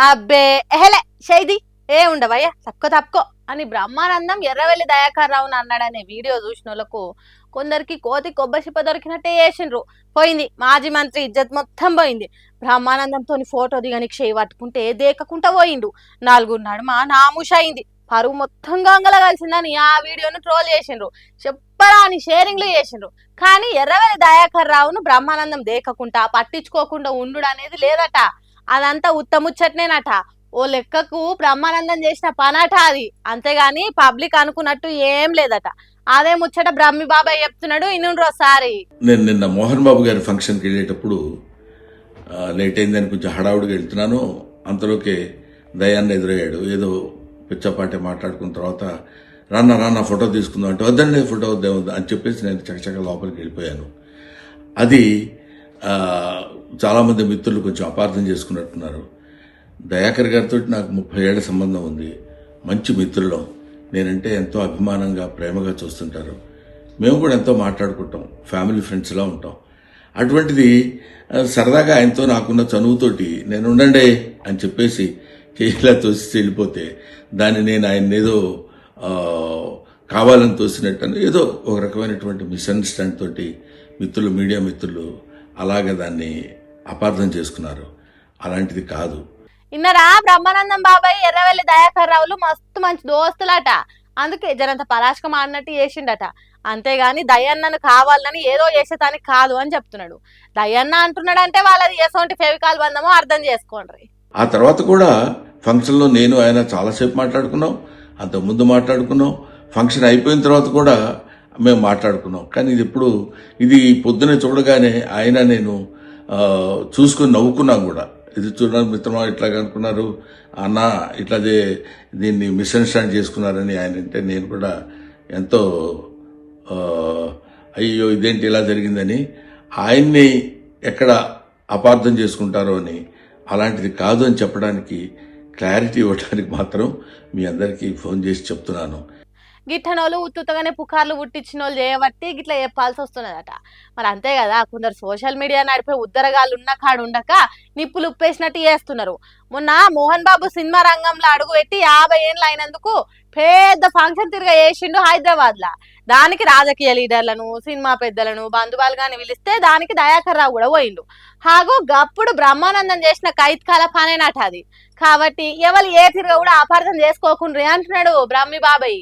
అబ్బే ఎహలే షైది ఏ ఉండవయ్యా తప్పుకో అని బ్రహ్మానందం ఎర్రవెల్లి దయాకర్ రావుని అన్నాడనే వీడియో చూసిన వాళ్ళకు కొందరికి కోతి కొబ్బసిప్ప దొరికినట్టే చేసిండ్రు. పోయింది మాజీ మంత్రి ఇజ్జత్ మొత్తం పోయింది. బ్రహ్మానందంతో ఫోటో దిగనికి చేయి పట్టుకుంటే దేకకుండా పోయిండు. నలుగురు మా నాముష అయింది. పరువు మొత్తం గంగల కలిసిందని ఆ వీడియోను ట్రోల్ చేసిండ్రు. చెప్పరాని షేరింగ్లు చేసిండ్రు. కానీ ఎర్రవెల్లి దయాకర్ రావును బ్రహ్మానందం దేకకుండా పట్టించుకోకుండా ఉండు అనేది లేదట. అదంతా ఉత్తముచ్చట్నేనట. ఓ లెక్కకు బ్రహ్మానందం చేసిన పనట అది. అంతేగాని పబ్లిక్ అనుకున్నట్టు ఏం లేదట. అదే ముచ్చట బ్రహ్మి బాబాయ్ చెప్తున్నాడు. ఇన్నుండ్రోసారి నేను నిన్న మోహన్ బాబు గారి ఫంక్షన్కి వెళ్ళేటప్పుడు లేట్ అయిందని కొంచెం హడావుడిగా వెళ్తున్నాను. అంతలోకే దయాన్ని ఎదురయ్యాడు. ఏదో పిచ్చపాటే మాట్లాడుకున్న తర్వాత రాన్న ఫోటో తీసుకుందాం అంటే వద్దండి ఫోటో వద్దే అని చెప్పేసి నేను చకచక లోపలికి వెళ్ళిపోయాను. అది చాలామంది మిత్రులు కొంచెం అపార్థం చేసుకున్నట్టున్నారు. దయాకర్ గారితో నాకు 30 ఏళ్ల సంబంధం ఉంది. మంచి మిత్రులం. నేనంటే ఎంతో అభిమానంగా ప్రేమగా చూస్తుంటారు. మేము కూడా ఎంతో మాట్లాడుకుంటాం. ఫ్యామిలీ ఫ్రెండ్స్లా ఉంటాం. అటువంటిది సరదాగా ఆయనతో నాకున్న చనువుతోటి నేను ఉండండి అని చెప్పేసి చేయిలా తోసి వెళ్ళిపోతే దాన్ని నేను ఆయన ఏదో కావాలని తోసినట్టు ఏదో ఒక రకమైనటువంటి మిస్అండర్స్టాండ్ తోటి మిత్రులు, మీడియా మిత్రులు అలాగే దాన్ని అపార్థం చేసుకున్నారు. అలాంటిది కాదు. ఇన్నరా బ్రహ్మానందం బాబాయ్ ఎర్రవెల్లి దయాకర్ రావులు మస్తు మంచి దోస్తులట. అందుకే జనంత పరాశకం ఆడినట్టు చేసిండట. అంతేగాని దయ్యన్నను కావాలని ఏదో చేసేదానికి కాదు అని చెప్తున్నాడు. దయ్యన్న అంటున్నాడంటే వాళ్ళది ఎసోంటి ఫెవికాల్ బంధమో అర్థం చేసుకోండి. ఆ తర్వాత కూడా ఫంక్షన్లో నేను ఆయన చాలాసేపు మాట్లాడుకున్నాం. అంతకుముందు మాట్లాడుకున్నాం. ఫంక్షన్ అయిపోయిన తర్వాత కూడా మేము మాట్లాడుకున్నాం. కానీ ఇది పొద్దునే చూడగానే ఆయన నేను చూసుకుని నవ్వుకున్నాం కూడా. ఇది చూడడానికి మిత్రమా ఇట్లాగా అనుకున్నారు అన్న ఇట్లా దీన్ని మిస్అండర్స్టాండ్ చేసుకున్నారని ఆయన అంటే నేను కూడా ఎంతో అయ్యో ఇదేంటి ఇలా జరిగిందని ఆయన్ని ఎక్కడ అపార్థం చేసుకుంటారో అని అలాంటిది కాదు అని చెప్పడానికి క్లారిటీ ఇవ్వడానికి మాత్రం మీ అందరికీ ఫోన్ చేసి చెప్తున్నాను. గిట్టనోళ్ళు ఉత్తుతగానే పుకార్లు పుట్టించిన వాళ్ళు చేయబట్టి గిట్లా చెప్పాల్సి వస్తున్నదట. మరి అంతే కదా, కొందరు సోషల్ మీడియా నడిపే ఉద్దరగాళ్ళు ఉన్న కాడు ఉండక నిప్పులు ఉప్పేసినట్టు చేస్తున్నారు. మొన్న మోహన్ బాబు సినిమా రంగంలో అడుగు పెట్టి 50 ఏళ్ళు అయినందుకు పెద్ద ఫంక్షన్ తిరిగా చేసిండు హైదరాబాద్ లా. దానికి రాజకీయ లీడర్లను, సినిమా పెద్దలను, బంధువులుగాని పిలిస్తే దానికి దయాకర్ రావు కూడా పోయిండు. హాగో గప్పుడు బ్రహ్మానందం చేసిన కైత్కాల పనేనట అది. కాబట్టి ఎవరు ఏ తిరిగా కూడా అపార్థం చేసుకోకుండ్రి అంటున్నాడు బ్రహ్మి బాబాయ్.